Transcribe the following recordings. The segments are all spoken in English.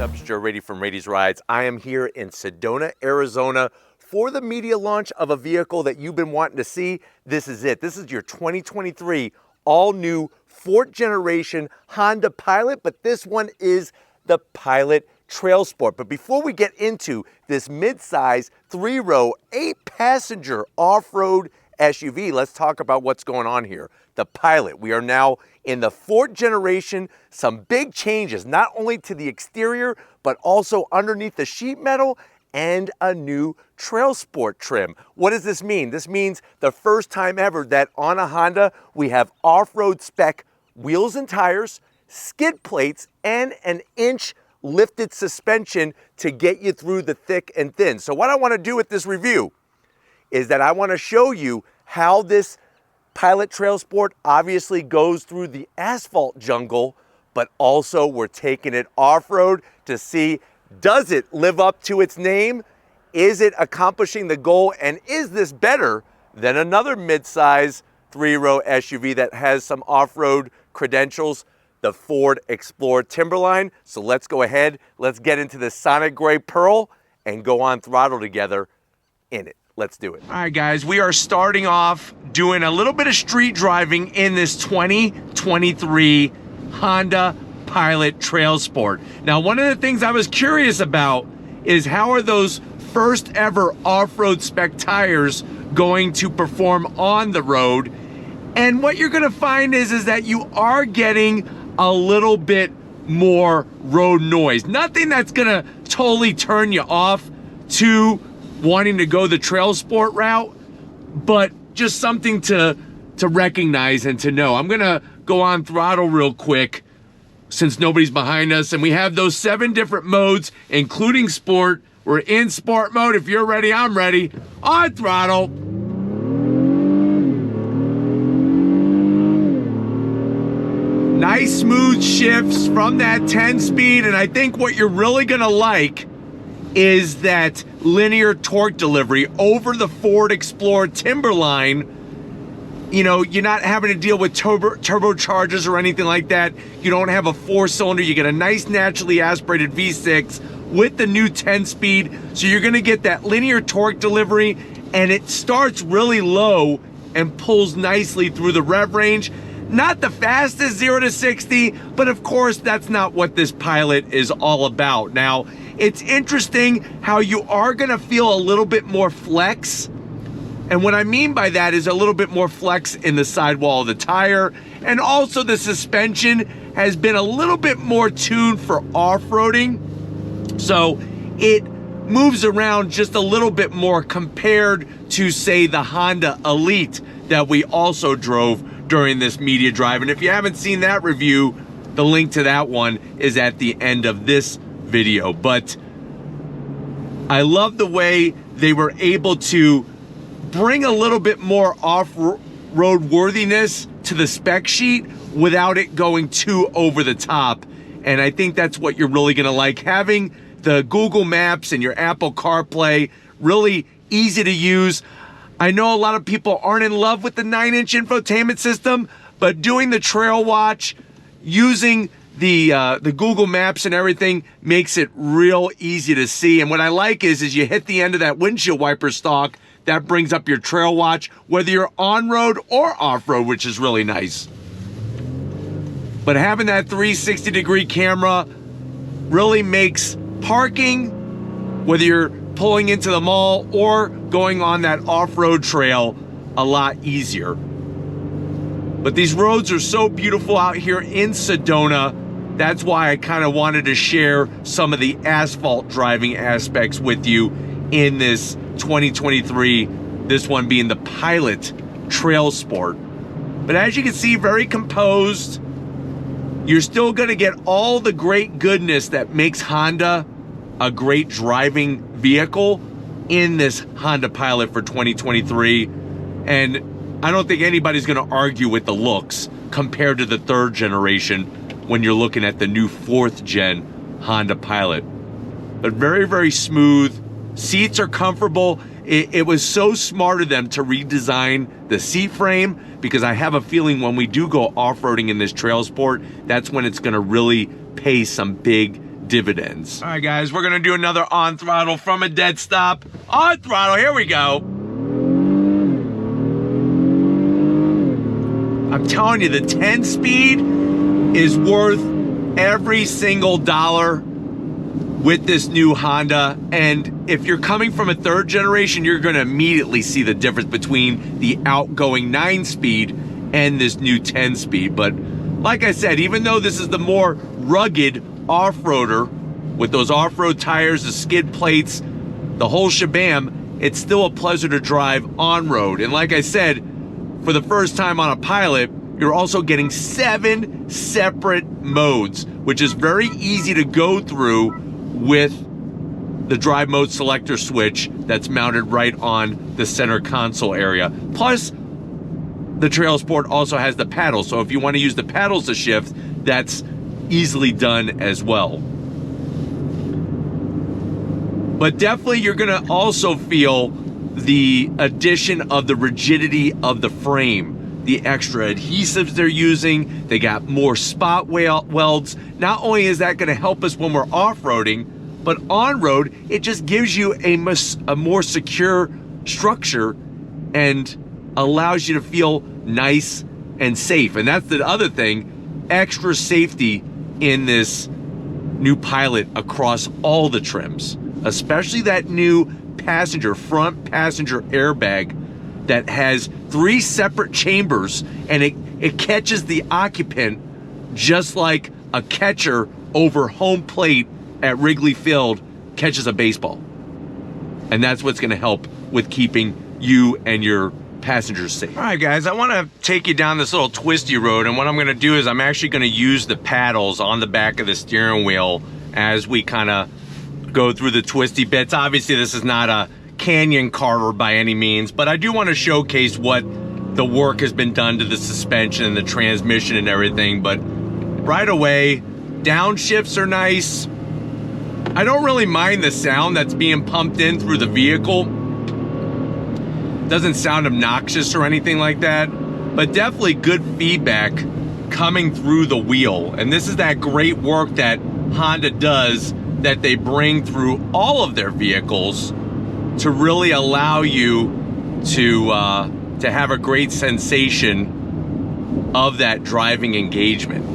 up? It's Joe Rady from Rady's Rides. I am here in Sedona, Arizona for the media launch of a vehicle that you've been wanting to see. This is it. This is your 2023 all-new fourth generation Honda Pilot, but this one is the Pilot Trailsport. But before we get into this mid-size, 3-row, 8-passenger off-road SUV, let's talk about what's going on here. The Pilot. We are now in the fourth generation. Some big changes, not only to the exterior, but also underneath the sheet metal and a new Trailsport trim. What does this mean? This means the first time ever that on a Honda, we have off-road spec wheels and tires, skid plates, and an inch lifted suspension to get you through the thick and thin. So what I want to do with this review is that I want to show you how this Pilot Trailsport obviously goes through the asphalt jungle, but also we're taking it off-road to see, does it live up to its name? Is it accomplishing the goal? And is this better than another mid-size 3-row SUV that has some off-road credentials, the Ford Explorer Timberline? So let's go ahead, let's get into the Sonic Gray Pearl and go on throttle together in it. Let's do it. All right, guys, we are starting off doing a little bit of street driving in this 2023 Honda Pilot Trailsport. Now, one of the things I was curious about is how are those first ever off-road spec tires going to perform on the road? And what you're gonna find is that you are getting a little bit more road noise. Nothing that's gonna totally turn you off to wanting to go the Trailsport route, but just something to recognize and to know. I'm gonna go on throttle real quick since nobody's behind us, and we have those 7 different modes, including sport. We're in sport mode. If you're ready, I'm ready. On throttle. Nice smooth shifts from that 10 speed, and I think what you're really gonna like is that linear torque delivery over the Ford Explorer Timberline. You know, you're not having to deal with turbochargers or anything like that. You don't have a 4-cylinder. You get a nice naturally aspirated V6 with the new 10-speed. So you're gonna get that linear torque delivery, and it starts really low and pulls nicely through the rev range. Not the fastest 0 to 60, but of course that's not what this Pilot is all about. Now, it's interesting how you are gonna feel a little bit more flex. And what I mean by that is a little bit more flex in the sidewall of the tire. And also the suspension has been a little bit more tuned for off-roading. So it moves around just a little bit more compared to, say, the Honda Elite that we also drove during this media drive. And if you haven't seen that review, the link to that one is at the end of this video. But I love the way they were able to bring a little bit more off-road worthiness to the spec sheet without it going too over the top. And I think that's what you're really gonna like. Having the Google Maps and your Apple CarPlay really easy to use. I know a lot of people aren't in love with the 9-inch infotainment system, but doing the trail watch, using the Google Maps and everything makes it real easy to see. And what I like is you hit the end of that windshield wiper stalk, that brings up your trail watch, whether you're on-road or off-road, which is really nice. But having that 360-degree camera really makes parking, whether you're pulling into the mall or going on that off-road trail, a lot easier. But these roads are so beautiful out here in Sedona. That's why I kind of wanted to share some of the asphalt driving aspects with you in this 2023, this one being the Pilot Trailsport. But as you can see, very composed. You're still gonna get all the great goodness that makes Honda a great driving vehicle in this Honda Pilot for 2023. And I don't think anybody's gonna argue with the looks compared to the 3rd generation when you're looking at the new 4th gen Honda Pilot. But very, very smooth. Seats are comfortable. It was so smart of them to redesign the seat frame, because I have a feeling when we do go off-roading in this Trailsport, that's when it's gonna really pay some big dividends. All right, guys, we're gonna do another on throttle from a dead stop. On throttle, here we go. I'm telling you, the 10 speed is worth every single dollar with this new Honda. And if you're coming from a third generation, you're gonna immediately see the difference between the outgoing 9 speed and this new 10 speed. But like I said, even though this is the more rugged off-roader with those off-road tires, the skid plates, the whole shabam, it's still a pleasure to drive on-road. And like I said, for the first time on a Pilot, you're also getting 7 separate modes, which is very easy to go through with the drive mode selector switch that's mounted right on the center console area. Plus, the Trailsport also has the paddles, so if you want to use the paddles to shift, that's easily done as well. But definitely you're gonna also feel the addition of the rigidity of the frame, the extra adhesives they're using. They got more spot welds. Not only is that gonna help us when we're off-roading, but on-road, it just gives you a more secure structure and allows you to feel nice and safe. And that's the other thing, extra safety in this new Pilot across all the trims, especially that new front passenger airbag that has 3 separate chambers, and it catches the occupant just like a catcher over home plate at Wrigley Field catches a baseball. And that's what's gonna help with keeping you and your passengers safe. All right, guys, I wanna take you down this little twisty road, and what I'm gonna do is I'm actually gonna use the paddles on the back of the steering wheel as we kinda go through the twisty bits. Obviously, this is not a canyon carver by any means, but I do wanna showcase what the work has been done to the suspension and the transmission and everything. But right away, downshifts are nice. I don't really mind the sound that's being pumped in through the vehicle. Doesn't sound obnoxious or anything like that, but definitely good feedback coming through the wheel. And this is that great work that Honda does that they bring through all of their vehicles to really allow you to have a great sensation of that driving engagement.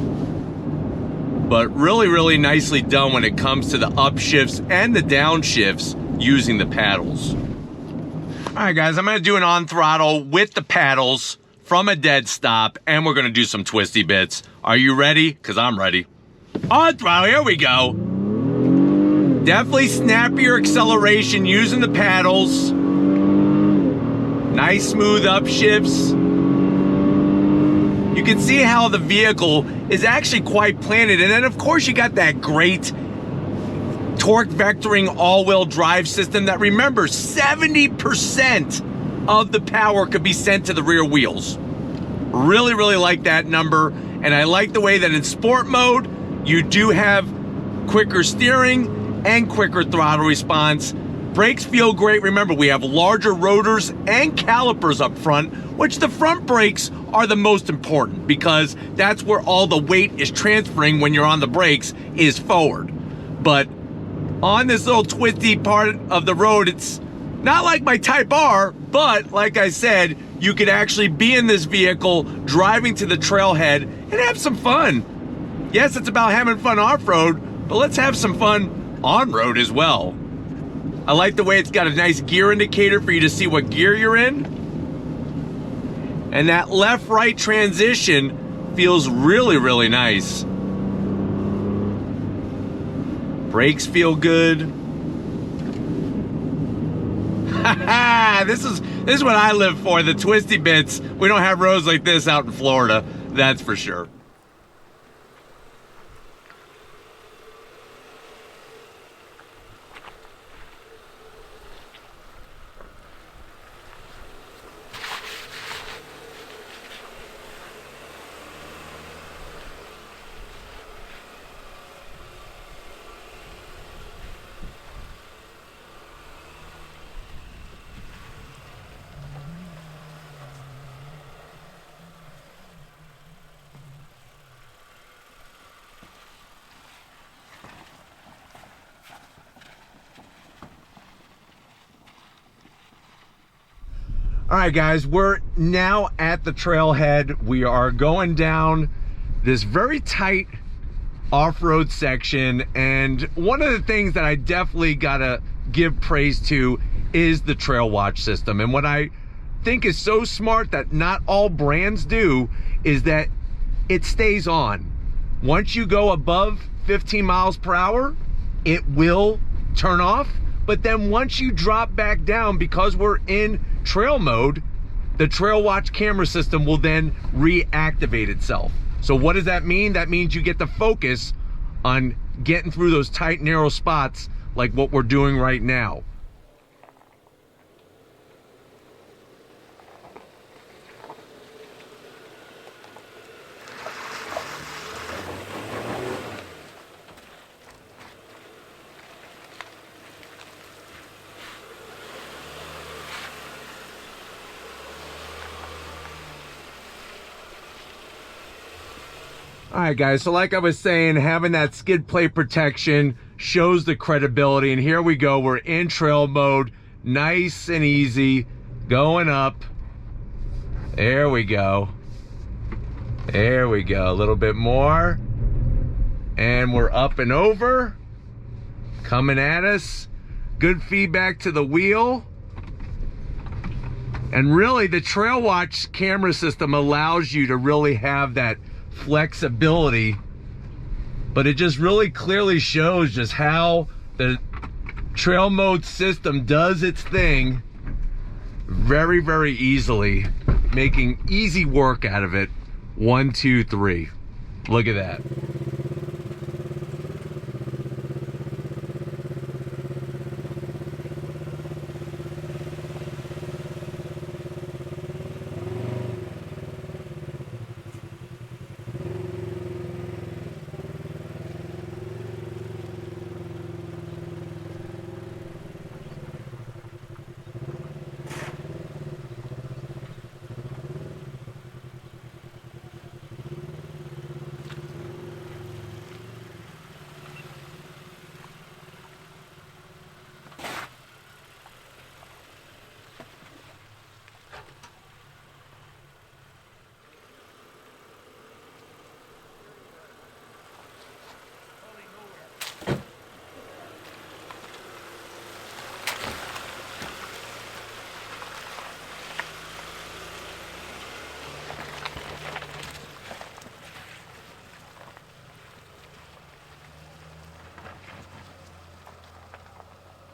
But really, really nicely done when it comes to the upshifts and the downshifts using the paddles. All right, guys, I'm gonna do an on throttle with the paddles from a dead stop, and we're gonna do some twisty bits. Are you ready? Because I'm ready. On throttle, here we go. Definitely snappier acceleration using the paddles. Nice smooth upshifts. You can see how the vehicle is actually quite planted. And then of course you got that great torque vectoring all-wheel drive system that, remember, 70% of the power could be sent to the rear wheels. Really, really like that number. And I like the way that in sport mode, you do have quicker steering and quicker throttle response. Brakes feel great. Remember, we have larger rotors and calipers up front, which the front brakes are the most important because that's where all the weight is transferring when you're on the brakes, is forward. But on this little twisty part of the road, it's not like my Type R, but like I said, you could actually be in this vehicle driving to the trailhead and have some fun. Yes, it's about having fun off-road, but let's have some fun on-road as well. I like the way it's got a nice gear indicator for you to see what gear you're in. And that left-right transition feels really, really nice. Brakes feel good. This is what I live for, the twisty bits. We don't have roads like this out in Florida, that's for sure. All right, guys, we're now at the trailhead. We are going down this very tight off-road section, and one of the things that I definitely gotta give praise to is the Trail Watch system. And what I think is so smart that not all brands do is that it stays on. Once you go above 15 miles per hour, it will turn off. But then once you drop back down, because we're in trail mode, the Trail Watch camera system will then reactivate itself. So what does that mean? That means you get to focus on getting through those tight, narrow spots like what we're doing right now. All right, guys, so like I was saying, having that skid plate protection shows the credibility, and here we go. We're in trail mode, nice and easy, going up. There we go. There we go, a little bit more. And we're up and over, coming at us. Good feedback to the wheel. And really, the Trail Watch camera system allows you to really have that flexibility, but it just really clearly shows just how the trail mode system does its thing very, very easily, making easy work out of it. 1, 2, 3. Look at that.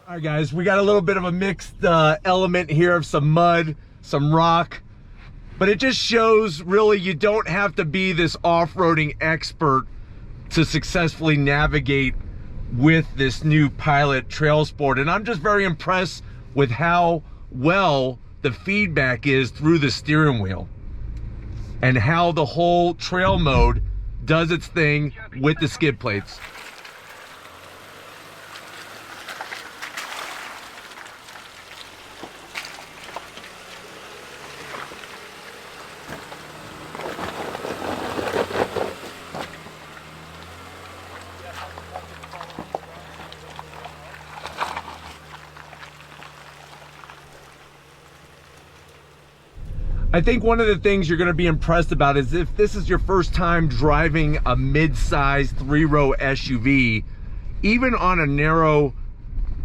All right, guys, we got a little bit of a mixed element here of some mud, some rock, but it just shows really you don't have to be this off-roading expert to successfully navigate with this new Pilot Trailsport. And I'm just very impressed with how well the feedback is through the steering wheel and how the whole trail mode does its thing with the skid plates. I think one of the things you're going to be impressed about is if this is your first time driving a mid-size 3-row SUV, even on a narrow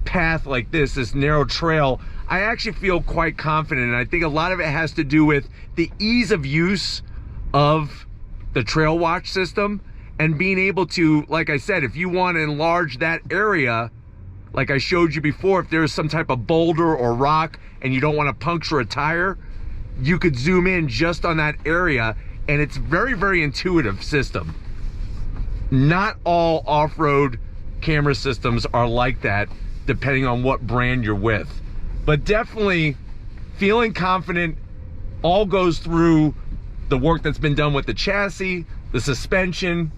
path like this narrow trail, I actually feel quite confident. And I think a lot of it has to do with the ease of use of the Trail Watch system and being able to, like I said, if you want to enlarge that area, like I showed you before, if there's some type of boulder or rock and you don't want to puncture a tire, you could zoom in just on that area, and it's very, very intuitive system. Not all off-road camera systems are like that, depending on what brand you're with. But definitely feeling confident. All goes through the work that's been done with the chassis, the suspension,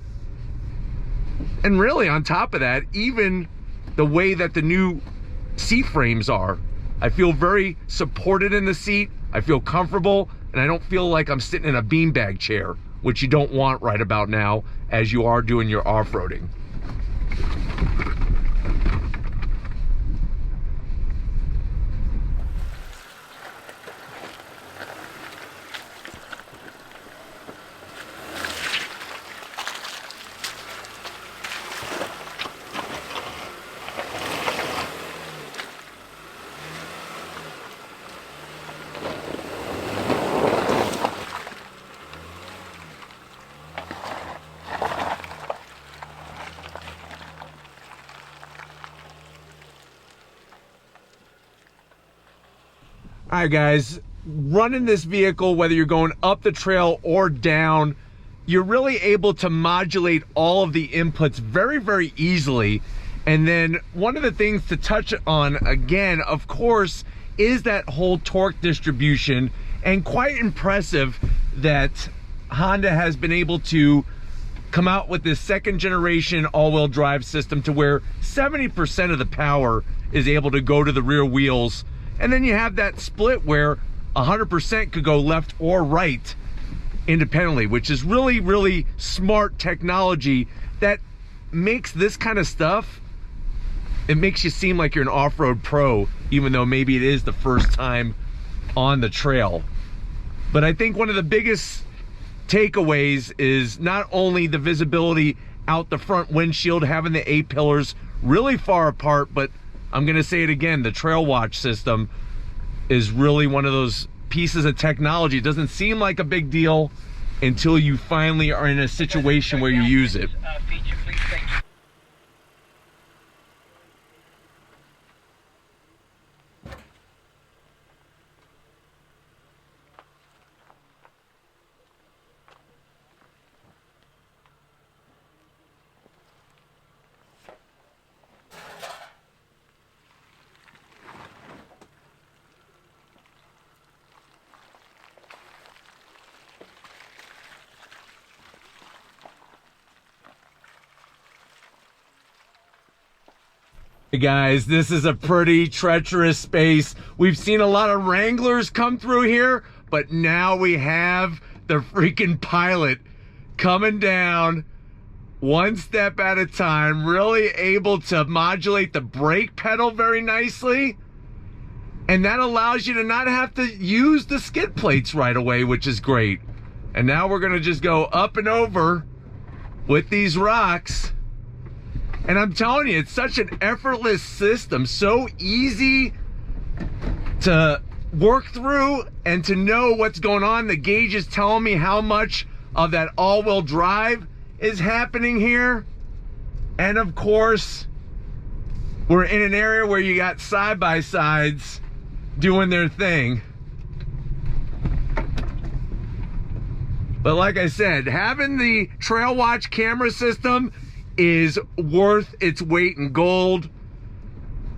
and really on top of that, even the way that the new seat frames are. I feel very supported in the seat. I feel comfortable, and I don't feel like I'm sitting in a beanbag chair, which you don't want right about now as you are doing your off-roading. All right, guys, running this vehicle, whether you're going up the trail or down, you're really able to modulate all of the inputs very, very easily. And then one of the things to touch on again, of course, is that whole torque distribution. And quite impressive that Honda has been able to come out with this second generation all-wheel drive system to where 70% of the power is able to go to the rear wheels. And then you have that split where 100% could go left or right independently, which is really, really smart technology that makes this kind of stuff, it makes you seem like you're an off-road pro, even though maybe it is the first time on the trail. But I think one of the biggest takeaways is not only the visibility out the front windshield, having the A-pillars really far apart, but I'm gonna say it again, the Trail Watch system is really one of those pieces of technology. It doesn't seem like a big deal until you finally are in a situation where you use it. Hey guys, this is a pretty treacherous space. We've seen a lot of Wranglers come through here, but now we have the freaking Pilot coming down one step at a time, really able to modulate the brake pedal very nicely. And that allows you to not have to use the skid plates right away, which is great. And now we're gonna just go up and over with these rocks. And I'm telling you, it's such an effortless system, so easy to work through and to know what's going on. The gauge is telling me how much of that all-wheel drive is happening here. And of course, we're in an area where you got side-by-sides doing their thing. But like I said, having the Trail Watch camera system is worth its weight in gold,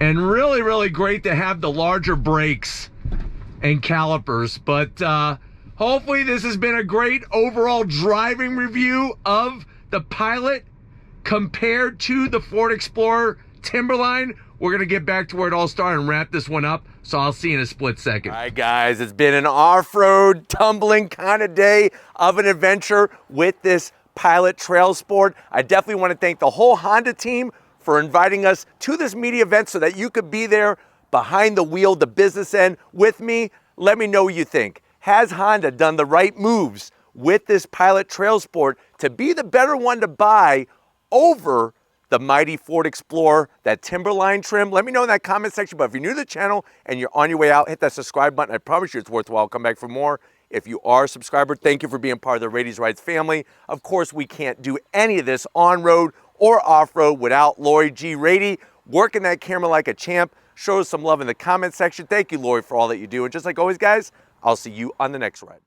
and really, really great to have the larger brakes and calipers. But hopefully this has been a great overall driving review of the Pilot compared to the Ford Explorer Timberline. We're gonna get back to where it all started and wrap this one up, so I'll see you in a split second. All right, guys, it's been an off-road tumbling kind of day of an adventure with this Pilot Trailsport. I definitely want to thank the whole Honda team for inviting us to this media event so that you could be there behind the wheel, the business end with me. Let me know what you think. Has Honda done the right moves with this Pilot Trailsport to be the better one to buy over the mighty Ford Explorer, that Timberline trim? Let me know in that comment section. But if you're new to the channel and you're on your way out, hit that subscribe button. I promise you it's worthwhile. Come back for more. If you are a subscriber, thank you for being part of the Radies Rides family. Of course, we can't do any of this on-road or off-road without Lori G. Rady working that camera like a champ. Show us some love in the comment section. Thank you, Lori, for all that you do. And just like always, guys, I'll see you on the next ride.